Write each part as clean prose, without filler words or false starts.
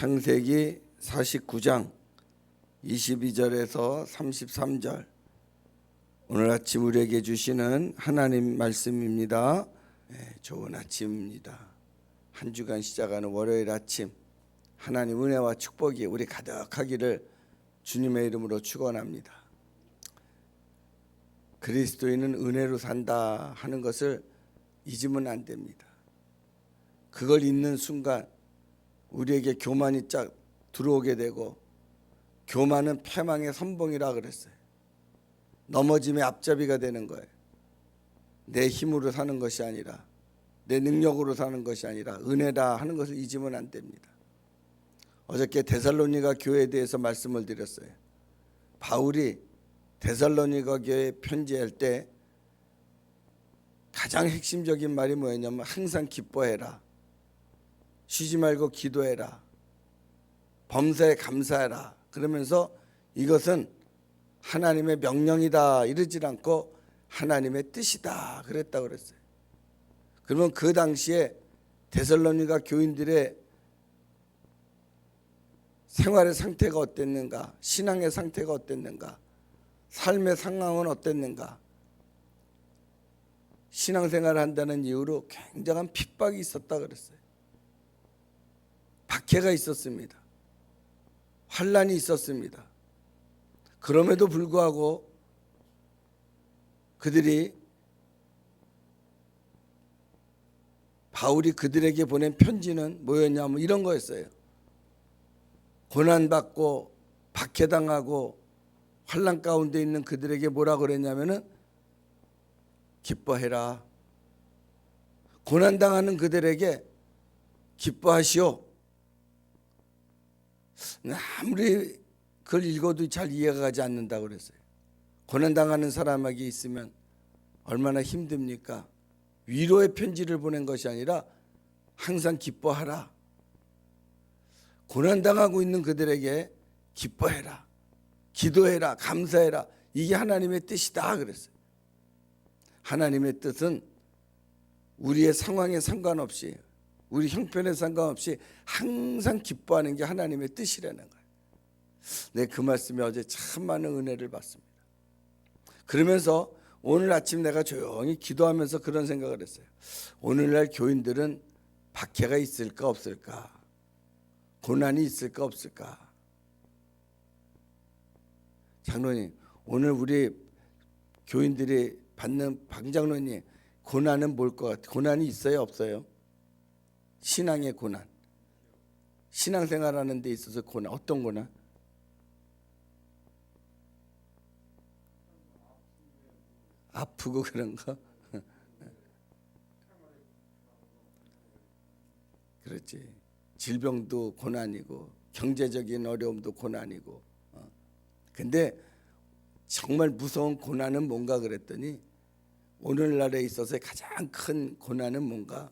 창세기 49장 22절에서 33절 오늘 아침 우리에게 주시는 하나님 말씀입니다. 좋은 아침입니다. 한 주간 시작하는 월요일 아침 하나님 은혜와 축복이 우리 가득하기를 주님의 이름으로 축원합니다. 그리스도인은 은혜로 산다 하는 것을 잊으면 안 됩니다. 그걸 잊는 순간 우리에게 교만이 쫙 들어오게 되고, 교만은 패망의 선봉이라 그랬어요. 넘어짐의 앞잡이가 되는 거예요. 내 힘으로 사는 것이 아니라, 내 능력으로 사는 것이 아니라 은혜다 하는 것을 잊으면 안 됩니다. 어저께 데살로니가 교회에 대해서 말씀을 드렸어요. 바울이 데살로니가 교회에 편지할 때 가장 핵심적인 말이 뭐였냐면 항상 기뻐해라, 쉬지 말고 기도해라, 범사에 감사해라. 그러면서 이것은 하나님의 명령이다 이러질 않고 하나님의 뜻이다 그랬다고 그랬어요. 그러면 그 당시에 데살로니가 교인들의 생활의 상태가 어땠는가, 신앙의 상태가 어땠는가, 삶의 상황은 어땠는가. 신앙생활을 한다는 이유로 굉장한 핍박이 있었다 그랬어요. 박해가 있었습니다. 환난이 있었습니다. 그럼에도 불구하고 그들이 바울이 그들에게 보낸 편지는 뭐였냐면 이런 거였어요. 고난받고 박해당하고 환난 가운데 있는 그들에게 뭐라고 그랬냐면은 기뻐해라. 고난당하는 그들에게 기뻐하시오. 아무리 그걸 읽어도 잘 이해가 가지 않는다고 그랬어요. 고난당하는 사람에게 있으면 얼마나 힘듭니까? 위로의 편지를 보낸 것이 아니라 항상 기뻐하라. 고난당하고 있는 그들에게 기뻐해라, 기도해라, 감사해라. 이게 하나님의 뜻이다 그랬어요. 하나님의 뜻은 우리의 상황에 상관없이, 우리 형편에 상관없이 항상 기뻐하는 게 하나님의 뜻이라는 거예요. 네, 그 말씀에 어제 참 많은 은혜를 받습니다. 그러면서 오늘 아침 내가 조용히 기도하면서 그런 생각을 했어요. 오늘날 교인들은 박해가 있을까 없을까, 고난이 있을까 없을까. 장로님, 오늘 우리 교인들이 받는, 방장로님, 고난은 뭘 것 같아요? 고난이 있어요 없어요? 신앙의 고난, 신앙생활하는 데 있어서 고난, 어떤 고난? 아프고 그런 거? 그렇지. 질병도 고난이고 경제적인 어려움도 고난이고. 근데 정말 무서운 고난은 뭔가 그랬더니 오늘날에 있어서의 가장 큰 고난은 뭔가?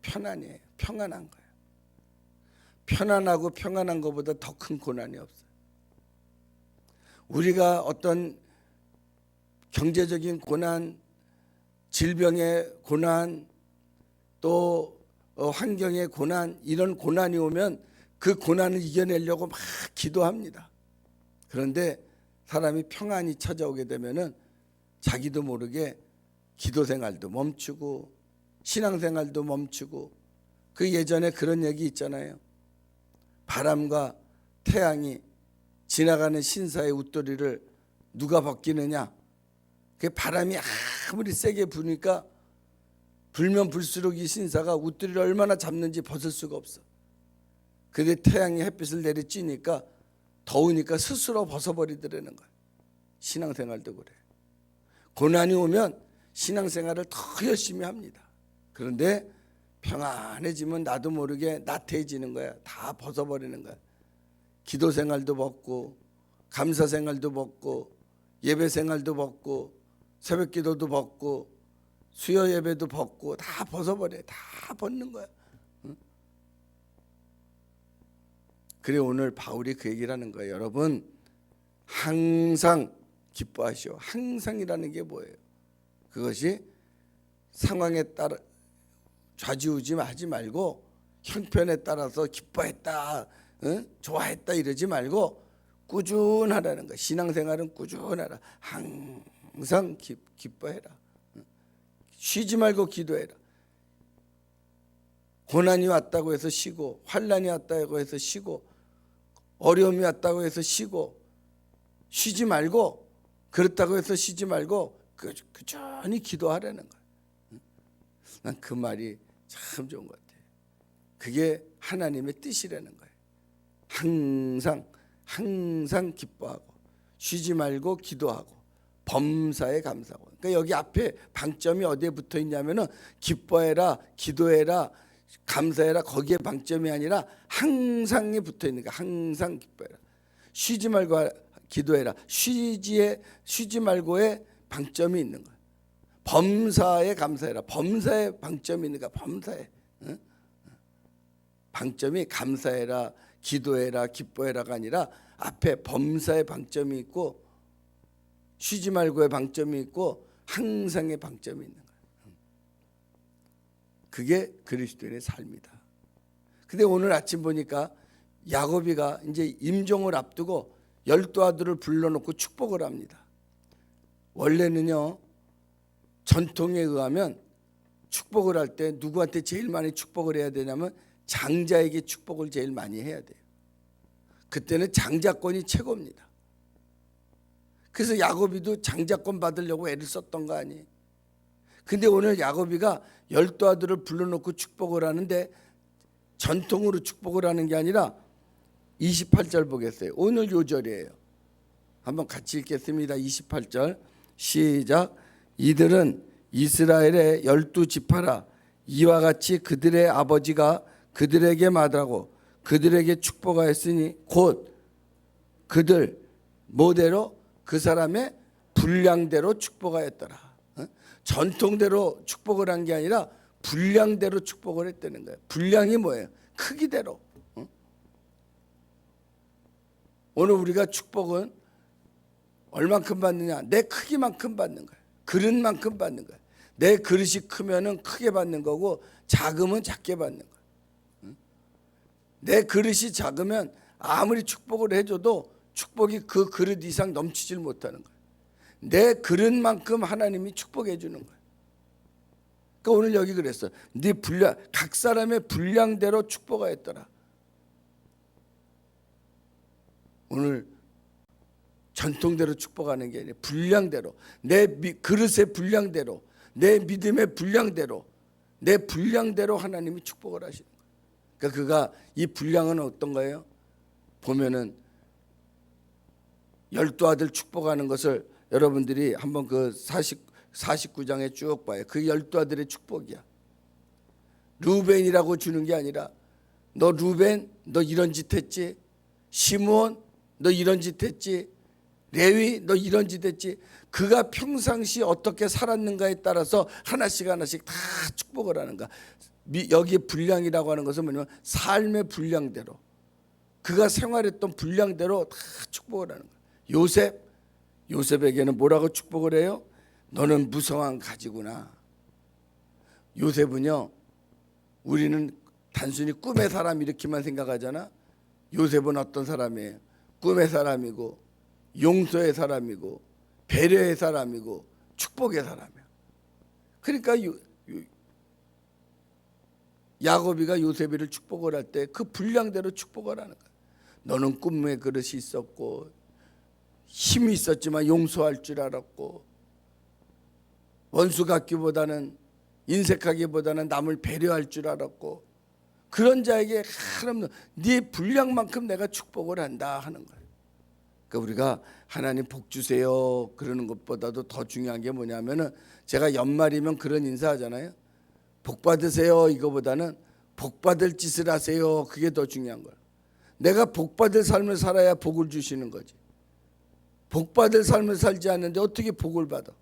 편안이에요. 평안한 거예요. 편안하고 평안한 것보다 더 큰 고난이 없어요. 우리가 어떤 경제적인 고난, 질병의 고난, 또 환경의 고난, 이런 고난이 오면 그 고난을 이겨내려고 막 기도합니다. 그런데 사람이 평안이 찾아오게 되면은 자기도 모르게 기도 생활도 멈추고 신앙생활도 멈추고. 그 예전에 그런 얘기 있잖아요. 바람과 태양이 지나가는 신사의 웃도리를 누가 벗기느냐. 그 바람이 아무리 세게 부니까 불면 불수록 이 신사가 웃도리를 얼마나 잡는지 벗을 수가 없어. 근데 태양이 햇빛을 내리쬐니까 더우니까 스스로 벗어버리더라는 거야. 신앙생활도 그래. 고난이 오면 신앙생활을 더 열심히 합니다. 그런데 평안해지면 나도 모르게 나태해지는 거야. 다 벗어버리는 거야. 기도 생활도 벗고, 감사 생활도 벗고, 예배 생활도 벗고, 새벽 기도도 벗고, 수요 예배도 벗고, 다 벗어버려. 다 벗는 거야. 응? 그래 오늘 바울이 그 얘기를 하는 거예요. 여러분 항상 기뻐하시오. 항상이라는 게 뭐예요? 그것이 상황에 따라 좌지우지 하지 말고 형편에 따라서 기뻐했다, 좋아했다 이러지 말고 꾸준하라는 거야. 신앙생활은 꾸준하라. 항상 기뻐해라. 쉬지 말고 기도해라. 고난이 왔다고 해서 쉬고, 환난이 왔다고 해서 쉬고, 어려움이 왔다고 해서 쉬지 말고, 그렇다고 해서 쉬지 말고 꾸준히 기도하라는 거야. 난 그 말이 참 좋은 것 같아요. 그게 하나님의 뜻이라는 거예요. 항상 기뻐하고 쉬지 말고 기도하고 범사에 감사하고. 그러니까 여기 앞에 방점이 어디에 붙어 있냐면은 기뻐해라, 기도해라, 감사해라, 거기에 방점이 아니라 항상에 붙어 있는 거야. 항상 기뻐해라. 쉬지 말고 기도해라. 쉬지 말고의 방점이 있는 거야. 범사에 감사해라. 범사에 방점이 있는 거야. 범사에. 방점이 감사해라, 기도해라, 기뻐해라가 아니라 앞에 범사에 방점이 있고 쉬지 말고의 방점이 있고 항상의 방점이 있는 거예요. 그게 그리스도인의 삶이다. 근데 오늘 아침 보니까 야고비가 이제 임종을 앞두고 12 아들을 불러놓고 축복을 합니다. 원래는요, 전통에 의하면 축복을 할 때 누구한테 제일 많이 축복을 해야 되냐면 장자에게 축복을 제일 많이 해야 돼요. 그때는 장자권이 최고입니다. 그래서 야고비도 장자권 받으려고 애를 썼던 거 아니에요. 근데 오늘 야고비가 12 아들을 불러놓고 축복을 하는데 전통으로 축복을 하는 게 아니라 28절 보겠어요. 오늘 요절이에요. 한번 같이 읽겠습니다. 28절 시작. 이들은 이스라엘의 12지파라. 이와 같이 그들의 아버지가 그들에게 말하고 그들에게 축복하였으니 곧 그들 뭐대로 그 사람의 분량대로 축복하였더라. 전통대로 축복을 한 게 아니라 분량대로 축복을 했다는 거예요. 분량이 뭐예요? 크기대로. 오늘 우리가 축복은 얼만큼 받느냐? 내 크기만큼 받는 거예요. 그릇만큼 받는 거예요. 내 그릇이 크면은 크게 받는 거고 작으면 작게 받는 거예요. 내 그릇이 작으면 아무리 축복을 해줘도 축복이 그 그릇 이상 넘치질 못하는 거예요. 내 그릇만큼 하나님이 축복해 주는 거예요. 그러니까 오늘 여기 그랬어. 네 분량, 각 사람의 분량대로 축복하였더라. 오늘 전통대로 축복하는 게 아니라 분량대로, 내 그릇의 분량대로, 내 믿음의 분량대로, 내 분량대로 하나님이 축복을 하시는 거예요. 그러니까 그가 이 분량은 어떤 거예요? 보면은 12 아들 축복하는 것을 여러분들이 한번 그 49장에 쭉 봐요. 그 12 아들의 축복이야. 루벤이라고 주는 게 아니라 너 루벤 너 이런 짓 했지, 시므온 너 이런 짓 했지, 레위 너 이런 짓 했지. 그가 평상시 어떻게 살았는가에 따라서 하나씩 하나씩 다 축복을 하는 거야. 여기 분량이라고 하는 것은 뭐냐면 삶의 분량대로, 그가 생활했던 분량대로 다 축복을 하는 거야. 요셉에게는 뭐라고 축복을 해요? 너는 무성한 가지구나. 요셉은요, 우리는 단순히 꿈의 사람 이렇게만 생각하잖아. 요셉은 어떤 사람이에요? 꿈의 사람이고 용서의 사람이고 배려의 사람이고 축복의 사람이야. 그러니까 야고비가 요셉이를 축복을 할 때 그 분량대로 축복을 하는 거야. 너는 꿈의 그릇이 있었고 힘이 있었지만 용서할 줄 알았고 원수 갖기보다는 인색하기보다는 남을 배려할 줄 알았고 그런 자에게 하나님 네 분량만큼 내가 축복을 한다 하는 거예요. 그러니까 우리가 하나님 복 주세요 그러는 것보다도 더 중요한 게 뭐냐면은 제가 연말이면 그런 인사하잖아요. 복 받으세요 이거보다는 복 받을 짓을 하세요. 그게 더 중요한 거예요. 내가 복 받을 삶을 살아야 복을 주시는 거지. 복 받을 삶을 살지 않는데 어떻게 복을 받아?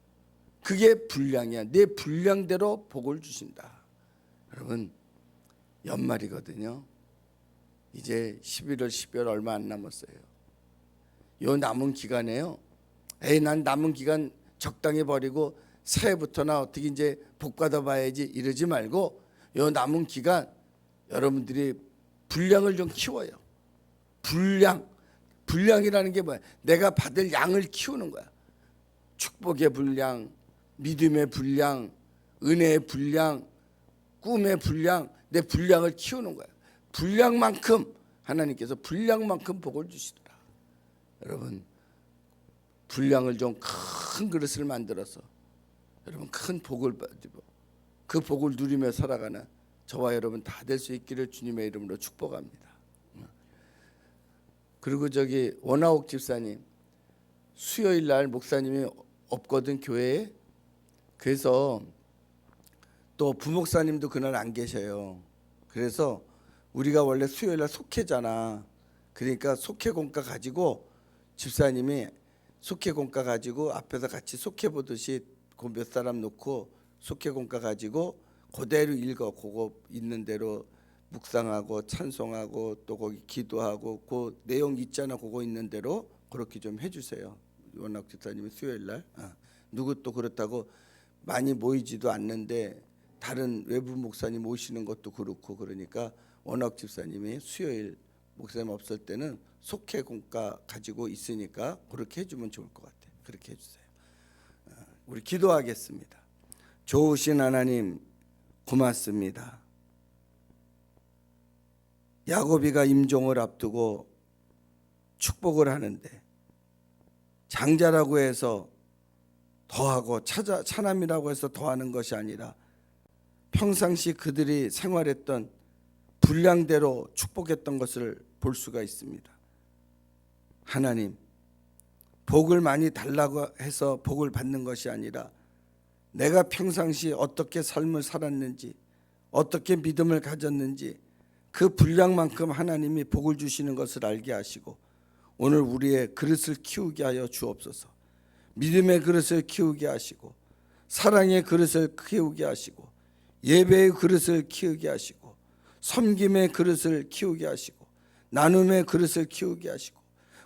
그게 분량이야. 내 분량대로 복을 주신다. 여러분 연말이거든요. 이제 11월 12월 얼마 안 남았어요. 요 남은 기간에요. 난 남은 기간 적당히 버리고 새해부터나 어떻게 이제 복 받아봐야지 이러지 말고 요 남은 기간 여러분들이 분량을 좀 키워요. 분량이라는 게 뭐야? 내가 받을 양을 키우는 거야. 축복의 분량, 믿음의 분량, 은혜의 분량, 꿈의 분량, 내 분량을 키우는 거야. 분량만큼 하나님께서 분량만큼 복을 주시더라. 여러분, 분량을 좀 큰 그릇을 만들어서 여러분 큰 복을 받고 그 복을 누리며 살아가는 저와 여러분 다 될 수 있기를 주님의 이름으로 축복합니다. 그리고 저기 원하옥 집사님, 수요일 날 목사님이 없거든 교회에. 그래서 또 부목사님도 그날 안 계셔요. 그래서 우리가 원래 수요일 날 속회잖아. 그러니까 속회 공과 가지고 집사님이 속회 공과 가지고 앞에서 같이 속회 보듯이 그 몇 사람 놓고 속회 공과 가지고 그대로 읽어. 그거 있는 대로 묵상하고 찬송하고 또 거기 기도하고 그 내용 있잖아. 그거 있는 대로 그렇게 좀 해주세요. 원학 집사님이 수요일 날 누구 또 그렇다고 많이 모이지도 않는데 다른 외부 목사님 오시는 것도 그렇고 그러니까 원학 집사님이 수요일 목사님 없을 때는 속회 공과 가지고 있으니까 그렇게 해주면 좋을 것 같아요. 그렇게 해주세요. 우리 기도하겠습니다. 좋으신 하나님 고맙습니다. 야곱이가 임종을 앞두고 축복을 하는데 장자라고 해서 더하고 차남이라고 해서 더하는 것이 아니라 평상시 그들이 생활했던 분량대로 축복했던 것을 볼 수가 있습니다. 하나님, 복을 많이 달라고 해서 복을 받는 것이 아니라 내가 평상시 어떻게 삶을 살았는지, 어떻게 믿음을 가졌는지 그 분량만큼 하나님이 복을 주시는 것을 알게 하시고 오늘 우리의 그릇을 키우게 하여 주옵소서. 믿음의 그릇을 키우게 하시고 사랑의 그릇을 키우게 하시고 예배의 그릇을 키우게 하시고 섬김의 그릇을 키우게 하시고 나눔의 그릇을 키우게 하시고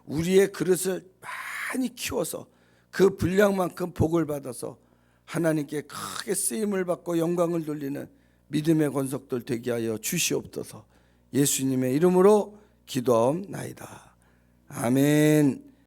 우리의 그릇을 많이 키워서 그 분량만큼 복을 받아서 하나님께 크게 쓰임을 받고 영광을 돌리는 믿음의 권속들 되게 하여 주시옵소서. 예수님의 이름으로 기도하옵나이다. 아멘.